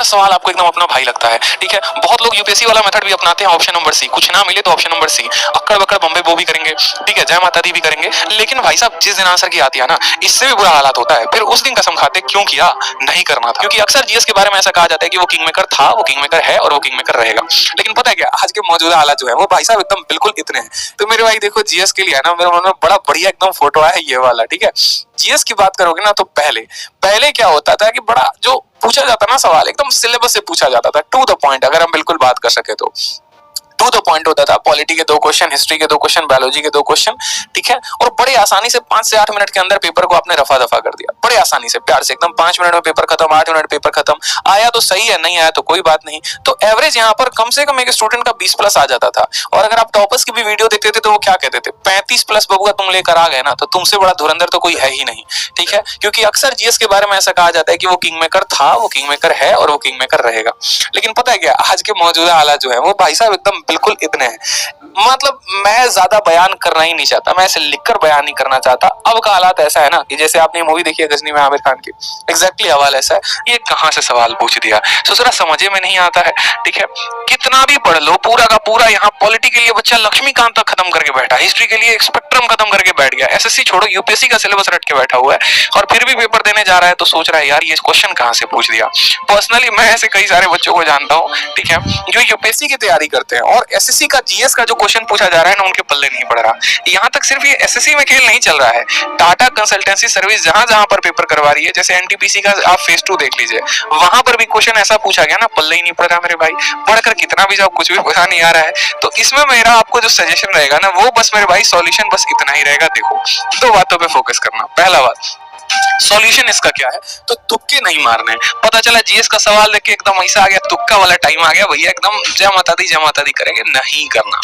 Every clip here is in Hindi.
हर सवाल आपको एकदम अपना भाई लगता है, ठीक है। बहुत लोग यूपीएससी वाला मेथड भी अपनाते हैं, ऑप्शन नंबर सी, कुछ ना मिले तो ऑप्शन नंबर सी, अक्कड़ बक्कड़ बम्बे बो भी करेंगे, ठीक है, जय माता दी भी करेंगे। लेकिन भाई साहब जिस दिन आंसर की आती है ना, इससे भी बुरा हालात होता है। फिर उस दिन कसम खाते क्यों किया, नहीं करना था। क्योंकि अक्सर जीएस के बारे में ऐसा कहा जाता है कि वो किंग मेकर था, वो किंग मेकर है और वो किंग मेकर रहेगा। लेकिन पता है क्या, आज के मौजूदा हालात जो है वो भाई साहब एकदम बिल्कुल इतने हैं। तो मेरे भाई देखो, जीएस के लिए है ना, मेरे मन में बड़ा बढ़िया एकदम फोटो है ये वाला, ठीक है। जीएस की बात करोगे ना, तो पहले पहले क्या होता था कि बड़ा जो पूछा जाता ना सवाल, एकदम सिलेबस से पूछा जाता था, टू द पॉइंट, अगर हम बिल्कुल बात कर सके तो टू द पॉइंट होता था। पॉलिटी के 2 क्वेश्चन, हिस्ट्री के 2 क्वेश्चन, बायोलॉजी के 2 क्वेश्चन, ठीक है। और बड़े आसानी से 5 से 8 मिनट के अंदर पेपर को आपने रफा दफा कर दिया, बड़े आसानी से, प्यार से एकदम 5 मिनट में पेपर खत्म, 8 मिनट पेपर खत्म। आया तो सही है, नहीं आया तो कोई बात नहीं। तो एवरेज यहाँ पर कम से कम एक स्टूडेंट का 20 प्लस आ जाता था। और अगर आप टॉपर्स की भी वीडियो देखते थे तो वो क्या कहते थे, 35 प्लस बबुआ तुम लेकर आ गए ना, तो तुमसे बड़ा धुरंधर तो कोई है ही नहीं, ठीक है। क्योंकि अक्सर जीएस के बारे में ऐसा कहा जाता है कि वो किंग मेकर था, वो किंग मेकर है और वो किंग मेकर रहेगा। लेकिन पता है क्या, आज के मौजूदा हालात जो है वो भाई साहब एकदम बिल्कुल इतने हैं। मतलब मैं ज्यादा बयान करना ही नहीं चाहता, मैं ऐसे लिखकर बयान नहीं करना चाहता। अब का हालात ऐसा है ना कि जैसे आपने मूवी देखी है गजनी में आमिर खान की, एग्जैक्टली हवाल ऐसा है। ये कहां से सवाल पूछ दिया, ससुरा समझे में नहीं आता है, ठीक है। कितना भी पढ़ लो, पूरा का पूरा यहाँ पॉलिटी के लिए बच्चा लक्ष्मीकांत तक खत्म करके बैठा, हिस्ट्री के लिए स्पेक्ट्रम खत्म करके बैठ गया, एसएससी छोड़ो यूपीएससी का सिलेबस रट के बैठा हुआ है, और फिर भी पेपर देने जा रहा है तो सोच रहा है यार ये क्वेश्चन कहां से पूछ दिया। पर्सनली मैं ऐसे कई सारे बच्चों को जानता हूँ, ठीक है, जो यूपीएससी की तैयारी करते हैं और एसएससी का जीएस का जो क्वेश्चन पूछा जा रहा है ना, उनके पल्ले नहीं पड़ रहा। यहाँ तक सिर्फ ये एसएससी में खेल नहीं चल रहा है, टाटा कंसल्टेंसी सर्विस जहां जहां पर पेपर करवा रही है, जैसे एनटीपीसी का आप फेज 2 देख लीजिए, वहां पर भी क्वेश्चन ऐसा पूछा गया ना, पल्ले ही नहीं पड़ रहा मेरे भाई। पढ़कर कितना भी जाओ, कुछ भी पता नहीं आ रहा है। तो इसमें मेरा आपको जो सजेशन रहेगा ना, वो बस मेरे भाई सॉल्यूशन बस इतना ही रहेगा। देखो, 2 बातों पे फोकस करना। पहला बात, सॉल्यूशन इसका क्या है, तो तुक्के नहीं मारने। पता चला जीएस का सवाल देख के एकदम ऐसा आ गया, तुक्का वाला टाइम आ गया भैया, एकदम जय माता दी करेंगे, नहीं करना।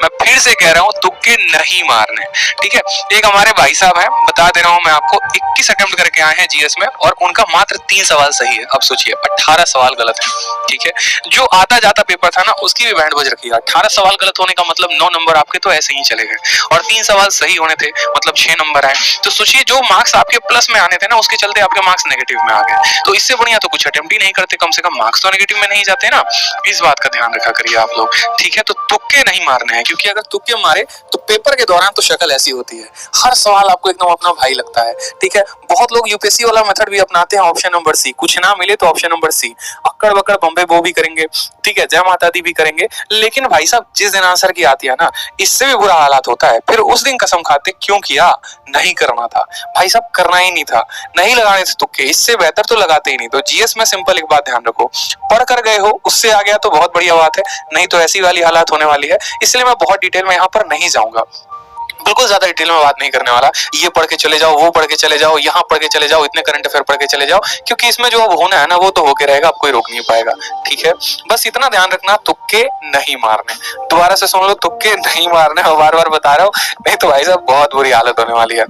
मैं फिर से कह रहा हूं, तुक्के नहीं मारने, ठीक है। एक हमारे भाई साहब हैं, बता दे रहा हूं मैं आपको, 21 अटेम्प्ट करके आए हैं जीएस में और उनका मात्र 3 सवाल सही है। अब सोचिए 18 सवाल गलत है, ठीक है। जो आता जाता पेपर था ना, उसकी भी बैंड बज रखी है। 18 सवाल गलत होने का मतलब 9 नंबर आपके तो ऐसे ही चले गए, और 3 सवाल सही होने थे मतलब 6 नंबर आए। तो सोचिए, जो मार्क्स आपके प्लस में आने थे ना, उसके चलते आपके मार्क्स नेगेटिव में आ गए। तो इससे बढ़िया तो कुछ अटेम्प्ट ही नहीं करते, कम से कम मार्क्स तो नेगेटिव में नहीं जाते ना। इस बात का ध्यान रखा करिए आप लोग, ठीक है। तो तुक्के नहीं मारने हैं, क्योंकि अगर तुक्के मारे तो पेपर के दौरान तो शक्ल ऐसी होती है, हर सवाल आपको एकदम अपना भाई लगता है, ठीक है। बहुत लोग यूपीएससी वाला मेथड भी अपनाते हैं, ऑप्शन नंबर सी, कुछ ना मिले तो ऑप्शन नंबर सी, अक्कड़ बक्कड़ बम्बे बो भी करेंगे, ठीक है, जय माता दी भी करेंगे। लेकिन भाई साहब जिस दिन आंसर की आती है ना, इससे भी बुरा हालात होता है। फिर उस दिन कसम खाते क्यों किया, नहीं करना था भाई साहब, करना ही नहीं था, नहीं लगाने थे तुक्के, इससे बेहतर तो लगाते ही नहीं। तो जीएस में सिंपल एक बात ध्यान रखो, पढ़ कर गए हो, उससे आ गया तो बहुत बढ़िया बात है, नहीं तो ऐसी वाली हालात होने वाली है। इसलिए मैं बहुत डिटेल में यहाँ पर नहीं जाऊंगा, बिल्कुल ज्यादा डिटेल में बात नहीं करने वाला। ये पढ़ के चले जाओ, वो पढ़ के चले जाओ, यहाँ पढ़ के चले जाओ, इतने करंट अफेयर पढ़ के चले जाओ, क्योंकि इसमें जो अब होना है ना, वो तो होके रहेगा, अब कोई रोक नहीं पाएगा, ठीक है। बस इतना ध्यान रखना, तुक्के नहीं मारने। दोबारा से सुन लो, तुक्के नहीं मारने, और बार बार बता रहा हूँ, नहीं तो भाई साहब बहुत बुरी हालत होने वाली है।